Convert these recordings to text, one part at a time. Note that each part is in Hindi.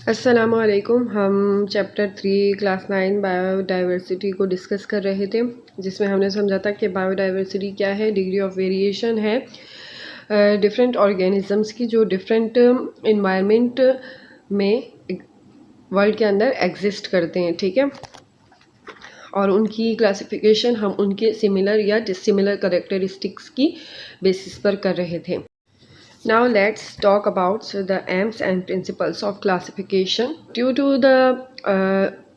अस्सलामुअलैकुम। हम चैप्टर 3 क्लास 9 बायोडाइवर्सिटी को डिस्कस कर रहे थे, जिसमें हमने समझा था कि बायोडाइवर्सिटी क्या है। डिग्री ऑफ वेरिएशन है डिफरेंट ऑर्गेनिजम्स की जो डिफरेंट इन्वायरमेंट में वर्ल्ड के अंदर एग्जिस्ट करते हैं, ठीक है। और उनकी क्लासिफिकेशन हम उनके सिमिलर या डिसिमिलर कैरेक्टरिस्टिक्स की बेसिस पर कर रहे थे। Now let's talk about the aims and principles of classification. Due to the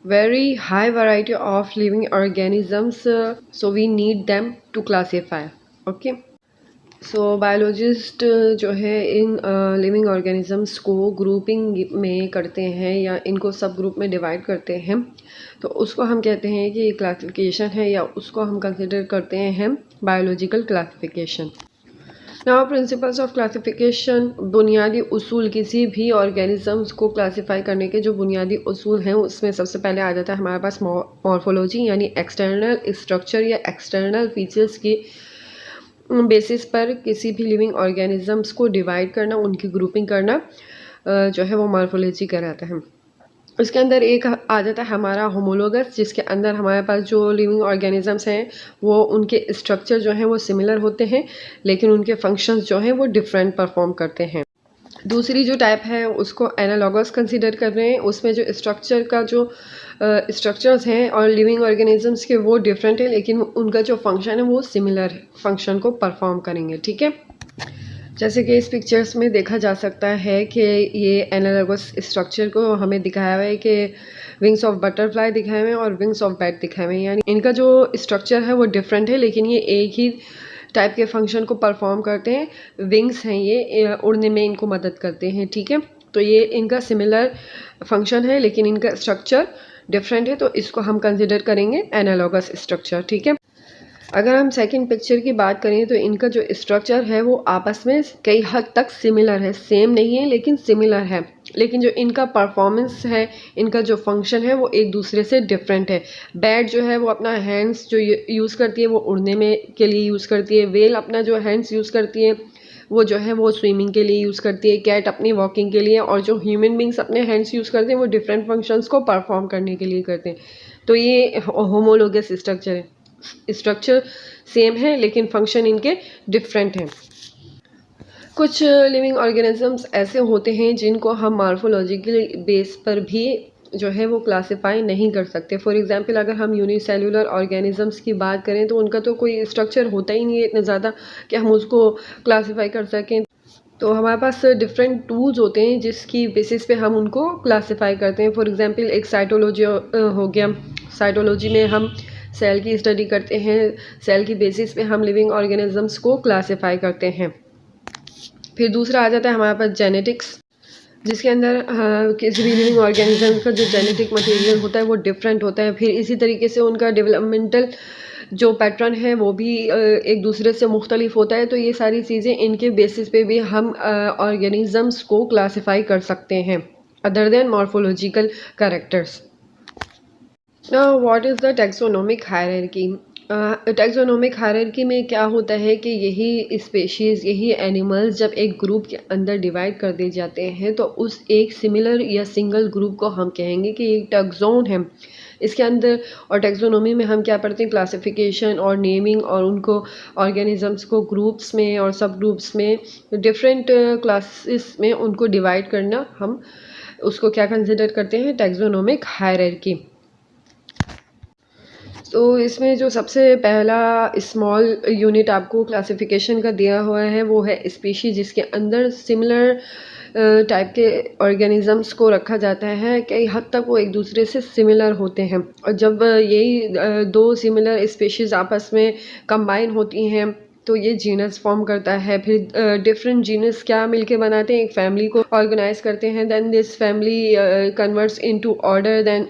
very high variety of living organisms, so we need them to classify. Okay. So biologist जो है इन लिविंग ऑर्गेनिजम्स को ग्रुपिंग में करते हैं या इनको सब ग्रुप में डिवाइड करते हैं, तो उसको हम कहते हैं कि क्लासिफिकेशन है या उसको हम कंसिडर करते हैं biological classification. Now principles of classification, बुनियादी उसूल किसी भी ऑर्गेनिजम्स को क्लासिफाई करने के जो बुनियादी उसूल हैं उसमें सबसे पहले आ जाता है हमारे पास मॉर्फोलॉजी, यानी एक्सटर्नल स्ट्रक्चर या एक्सटर्नल फीचर्स की बेसिस पर किसी भी लिविंग ऑर्गेनिजम्स को डिवाइड करना, उनकी ग्रुपिंग करना जो है वो मॉर्फोलॉजी कहलाता है। उसके अंदर एक आ जाता है हमारा होमोलोगस, जिसके अंदर हमारे पास जो लिविंग ऑर्गेनिजम्स हैं वो उनके स्ट्रक्चर जो हैं वो सिमिलर होते हैं, लेकिन उनके फंक्शंस जो हैं वो डिफरेंट परफॉर्म करते हैं। दूसरी जो टाइप है उसको एनालॉगस कंसीडर कर रहे हैं, उसमें जो स्ट्रक्चर का जो स्ट्रक्चर्स हैं और लिविंग ऑर्गेनिजम्स के वो डिफरेंट है, लेकिन उनका जो फंक्शन है वो सिमिलर फंक्शन को परफॉर्म करेंगे, ठीक है। जैसे कि इस पिक्चर्स में देखा जा सकता है कि ये एनालॉगस स्ट्रक्चर को हमें दिखाया हुआ है कि विंग्स ऑफ बटरफ्लाई दिखाए हुए हैं और विंग्स ऑफ बैट दिखाए हुए हैं, यानी इनका जो स्ट्रक्चर है वो डिफरेंट है, लेकिन ये एक ही टाइप के फंक्शन को परफॉर्म करते हैं। विंग्स हैं, ये उड़ने में इनको मदद करते हैं, ठीक है। तो ये इनका सिमिलर फंक्शन है लेकिन इनका स्ट्रक्चर डिफरेंट है, तो इसको हम कंसिडर करेंगे एनालॉगस स्ट्रक्चर, ठीक है। अगर हम सेकंड पिक्चर की बात करें तो इनका जो स्ट्रक्चर है वो आपस में कई हद तक सिमिलर है, सेम नहीं है लेकिन सिमिलर है, लेकिन जो इनका परफॉर्मेंस है, इनका जो फंक्शन है वो एक दूसरे से डिफरेंट है। बैट जो है वो अपना हैंड्स जो यूज़ करती है वो उड़ने में के लिए यूज़ करती है, वेल अपना जो हैंड्स यूज़ करती है वो जो है वो स्विमिंग के लिए यूज़ करती है, कैट अपनी वॉकिंग के लिए, और जो ह्यूमन बींग्स अपने हैंड्स यूज़ करते हैं वो डिफरेंट फंक्शंस को परफॉर्म करने के लिए करते हैं। तो ये होमोलोगस स्ट्रक्चर है, स्ट्रक्चर सेम है लेकिन फंक्शन इनके डिफरेंट हैं। कुछ लिविंग ऑर्गेनिजम्स ऐसे होते हैं जिनको हम मॉर्फोलॉजिकल बेस पर भी जो है वो क्लासिफाई नहीं कर सकते। फॉर एग्जांपल अगर हम यूनिसेलुलर ऑर्गेनिजम्स की बात करें तो उनका तो कोई स्ट्रक्चर होता ही नहीं है इतना ज़्यादा कि हम उसको क्लासिफाई कर सकें। तो हमारे पास डिफरेंट टूल्स होते हैं जिसकी बेसिस पे हम उनको क्लासिफाई करते हैं। फॉर एग्जांपल एक साइटोलॉजी हो गया, साइटोलॉजी में हम सेल की स्टडी करते हैं, सेल की बेसिस पे हम लिविंग ऑर्गेनिजम्स को क्लासिफाई करते हैं। फिर दूसरा आ जाता है हमारे पास जेनेटिक्स, जिसके अंदर किसी भी लिविंग ऑर्गेनिज्म का जो जेनेटिक मटेरियल होता है वो डिफरेंट होता है। फिर इसी तरीके से उनका डेवलपमेंटल जो पैटर्न है वो भी एक दूसरे से मुख्तलिफ होता है। तो ये सारी चीज़ें इनके बेसिस पे भी हम ऑर्गेनिजम्स को क्लासिफाई कर सकते हैं other than morphological characters. Now what is the taxonomic hierarchy? Taxonomic hierarchy में क्या होता है कि यही स्पेशीज़, यही एनिमल्स जब एक ग्रुप के अंदर डिवाइड कर दिए जाते हैं तो उस एक सिमिलर या सिंगल ग्रुप को हम कहेंगे कि एक टैक्सोन है इसके अंदर। और टैक्सोनोमी में हम क्या पढ़ते हैं, क्लासिफिकेशन और नेमिंग, और उनको ऑर्गेनिजम्स को ग्रुप्स में और सब ग्रुप्स में डिफरेंट क्लासेस में उनको डिवाइड करना, हम उसको क्या कंसिडर करते हैं, टैक्सोनोमिक हायरार्की। तो इसमें जो सबसे पहला स्मॉल यूनिट आपको क्लासिफिकेशन का दिया हुआ है वो है स्पीशी, जिसके अंदर सिमिलर टाइप के ऑर्गेनिजम्स को रखा जाता है। कई हद तक वो एक दूसरे से सिमिलर होते हैं, और जब यही दो सिमिलर स्पीशीज़ आपस में कंबाइन होती हैं तो ये जीनस फॉर्म करता है। फिर डिफरेंट जीनस क्या मिलके बनाते हैं, एक फैमिली को ऑर्गेनाइज करते हैं। Then this family converts into order, then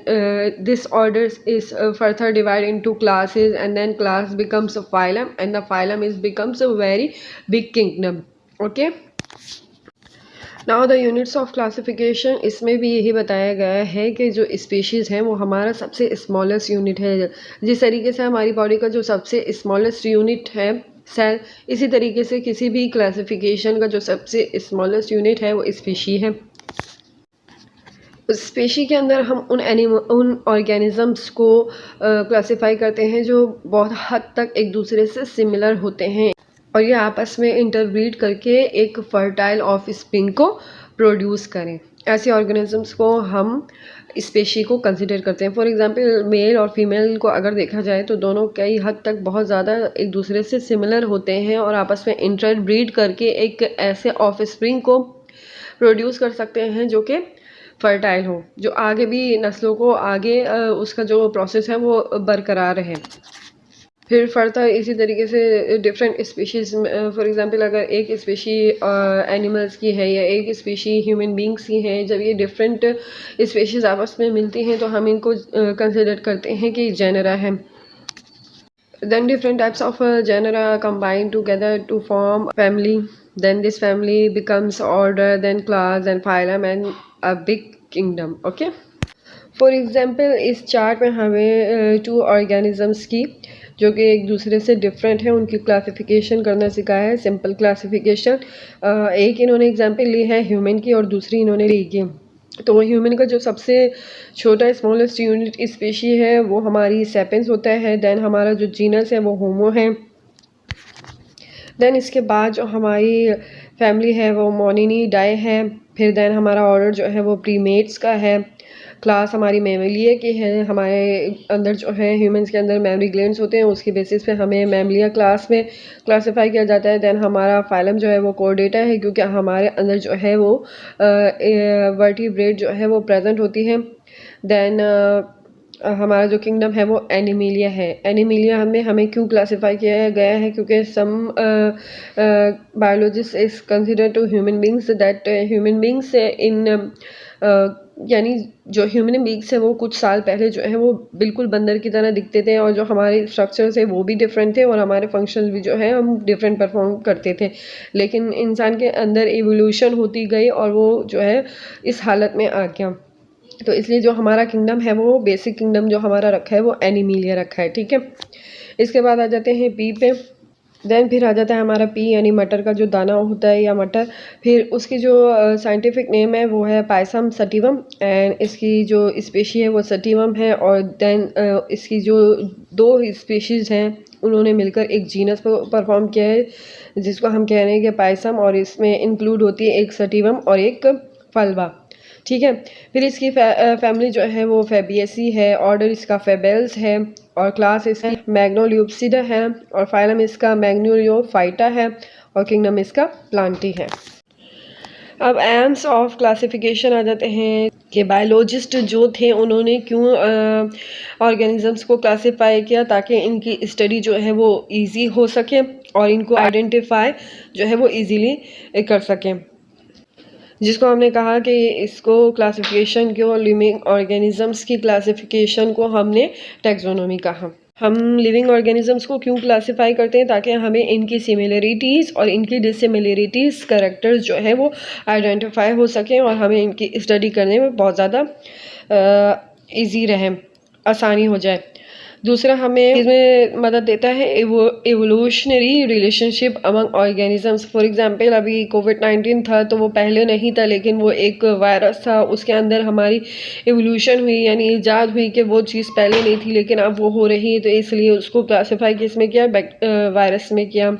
this order is further divide into classes, and then class becomes a phylum, and the phylum is becomes a very big kingdom. Okay, now the units of classification, इसमें भी यही बताया गया है कि जो स्पीशीज़ हैं वो हमारा सबसे स्मॉलेस्ट यूनिट है। जिस तरीके से हमारी बॉडी का जो सबसे स्मॉलेस्ट यूनिट है सेल, इसी तरीके से किसी भी क्लासिफिकेशन का जो सबसे स्मॉलेस्ट यूनिट है वो स्पीशी है। उस स्पेशी के अंदर हम उन ऑर्गेनिज़म्स को क्लासिफाई करते हैं जो बहुत हद तक एक दूसरे से सिमिलर होते हैं और ये आपस में इंटरब्रीड करके एक फर्टाइल ऑफस्प्रिंग को प्रोड्यूस करें। ऐसे ऑर्गेनिजम्स को हम स्पेशी को कंसिडर करते हैं। फॉर एग्जांपल मेल और फीमेल को अगर देखा जाए तो दोनों कई हद तक बहुत ज़्यादा एक दूसरे से सिमिलर होते हैं और आपस में इंटरब्रीड करके एक ऐसे ऑफस्प्रिंग को प्रोड्यूस कर सकते हैं जो कि फर्टाइल हो, जो आगे भी नस्लों को आगे उसका जो प्रोसेस है वो बरकरार रहे। फिर फर्दर इसी तरीके से डिफरेंट स्पीशीज़, फॉर एग्जांपल अगर एक स्पीशी एनिमल्स की है या एक स्पीशी ह्यूमन बींग्स की है, जब ये डिफरेंट स्पीशीज़ आपस में मिलती हैं तो हम इनको कंसिडर करते हैं कि जेनरा है। Then different types of genera combine together to form family. Then this family becomes order, then class, then phylum and a big kingdom. Okay. For example इस चार्ट में हमें 2 ऑर्गेनिज़म्स की जो कि एक दूसरे से डिफरेंट है उनकी क्लासिफिकेशन करना सिखाया है, सिंपल क्लासिफिकेशन। एक इन्होंने एग्जांपल ली है ह्यूमन की और दूसरी इन्होंने ली की। तो ह्यूमन का जो सबसे छोटा स्मॉलेस्ट यूनिट स्पीशी है वो हमारी सेपियंस होता है। देन हमारा जो जीनस है वो होमो है। देन इसके बाद जो हमारी फैमिली है वो मोनिनिडाई है। फिर देन हमारा ऑर्डर जो है वो प्रीमेट्स का है। क्लास हमारी मैमलिया की है। हमारे अंदर जो है ह्यूमंस के अंदर मेमरी ग्लैंड्स होते हैं, उसकी बेसिस पे हमें मैमलिया क्लास में क्लासिफाई किया जाता है। देन हमारा फाइलम जो है वो कोर्डेटा है क्योंकि हमारे अंदर जो है वो वर्टिब्रेट जो है वो प्रेजेंट होती है। देन हमारा जो किंगडम है वो एनिमिलिया है। एनिमिलिया में हमें क्यों क्लासिफाई किया गया है क्योंकि some biologist is consider to human beings that human beings in यानी जो ह्यूमन बींग्स है वो कुछ साल पहले जो है वो बिल्कुल बंदर की तरह दिखते थे और जो हमारे स्ट्रक्चर्स है वो भी डिफरेंट थे और हमारे फंक्शंस भी जो है हम डिफरेंट परफॉर्म करते थे। लेकिन इंसान के अंदर एवोल्यूशन होती गई और वो जो है इस हालत में आ गया। तो इसलिए जो हमारा किंगडम है वो बेसिक किंगडम जो हमारा रखा है वो एनिमिलिया रखा है। ठीक है, इसके बाद आ जाते हैं पी पे। देन फिर आ जाता है हमारा पी यानी मटर का जो दाना होता है या मटर। फिर उसकी जो साइंटिफिक नेम है वो है पायसम सटिवम एंड इसकी जो स्पीशी है वो सटिवम है। और देन इसकी जो 2 स्पीशीज़ हैं उन्होंने मिलकर एक जीनस परफॉर्म किया है जिसको हम कह रहे हैं कि पायसम, और इसमें इंक्लूड होती है एक सटिवम और एक फल्वा। ठीक है, फिर इसकी फैमिली जो है वो फेबियसी है, ऑर्डर इसका फेबेल्स है और क्लास इसका मैग्नोलियोप्सिडा है और फाइलम इसका मैग्नोलियोफाइटा है और किंगडम इसका प्लांटी है। अब एम्स ऑफ क्लासिफिकेशन आ जाते हैं कि बायोलॉजिस्ट जो थे उन्होंने क्यों ऑर्गेनिजम्स को क्लासिफाई किया ताकि इनकी स्टडी जो है वो इजी हो सके और इनको आइडेंटिफाई जो है वो इजीली कर सकें, जिसको हमने कहा कि इसको क्लासिफिकेशन को लिविंग ऑर्गेनिजम्स की क्लासिफिकेशन को हमने टैक्सोनॉमी कहा। हम लिविंग ऑर्गेनिजम्स को क्यों क्लासिफाई करते हैं ताकि हमें इनकी सिमिलरिटीज़ और इनकी डिसिमिलरिटीज़ कैरेक्टर्स जो है वो आइडेंटिफाई हो सकें और हमें इनकी स्टडी करने में बहुत ज़्यादा इजी रहे, आसानी हो जाए। दूसरा हमें इसमें मदद देता है evolutionary relationship among organisms. For example अभी कोविड-19 था तो वो पहले नहीं था लेकिन वो एक वायरस था, उसके अंदर हमारी एवोल्यूशन हुई यानी ईजाद हुई कि वो चीज़ पहले नहीं थी लेकिन अब वो हो रही है, तो इसलिए उसको क्लासीफाई किसमें किया, वायरस में किया।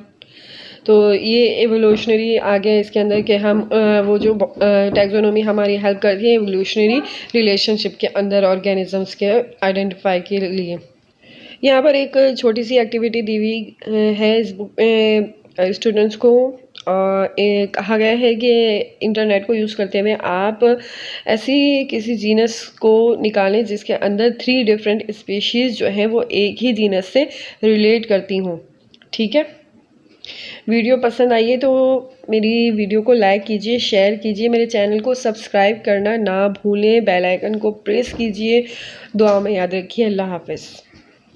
तो ये एवोल्यूशनरी आ गया इसके अंदर कि हम वो जो टैक्सोनॉमी हमारी हेल्प करती है एवोल्यूशनरी रिलेशनशिप के अंदर ऑर्गेनिजम्स के आइडेंटिफाई के लिए। यहाँ पर एक छोटी सी एक्टिविटी दी हुई है इस बुक में स्टूडेंट्स को। कहा गया है कि इंटरनेट को यूज़ करते हुए आप ऐसी किसी जीनस को निकालें जिसके अंदर 3 डिफरेंट स्पीशीज़ जो हैं वो एक ही जीनस से रिलेट करती हों। ठीक है, वीडियो पसंद आई है तो मेरी वीडियो को लाइक कीजिए, शेयर कीजिए, मेरे चैनल को सब्सक्राइब करना ना भूलें, बेल आइकन को प्रेस कीजिए। दुआ में याद रखिए। अल्लाह हाफ़िज़।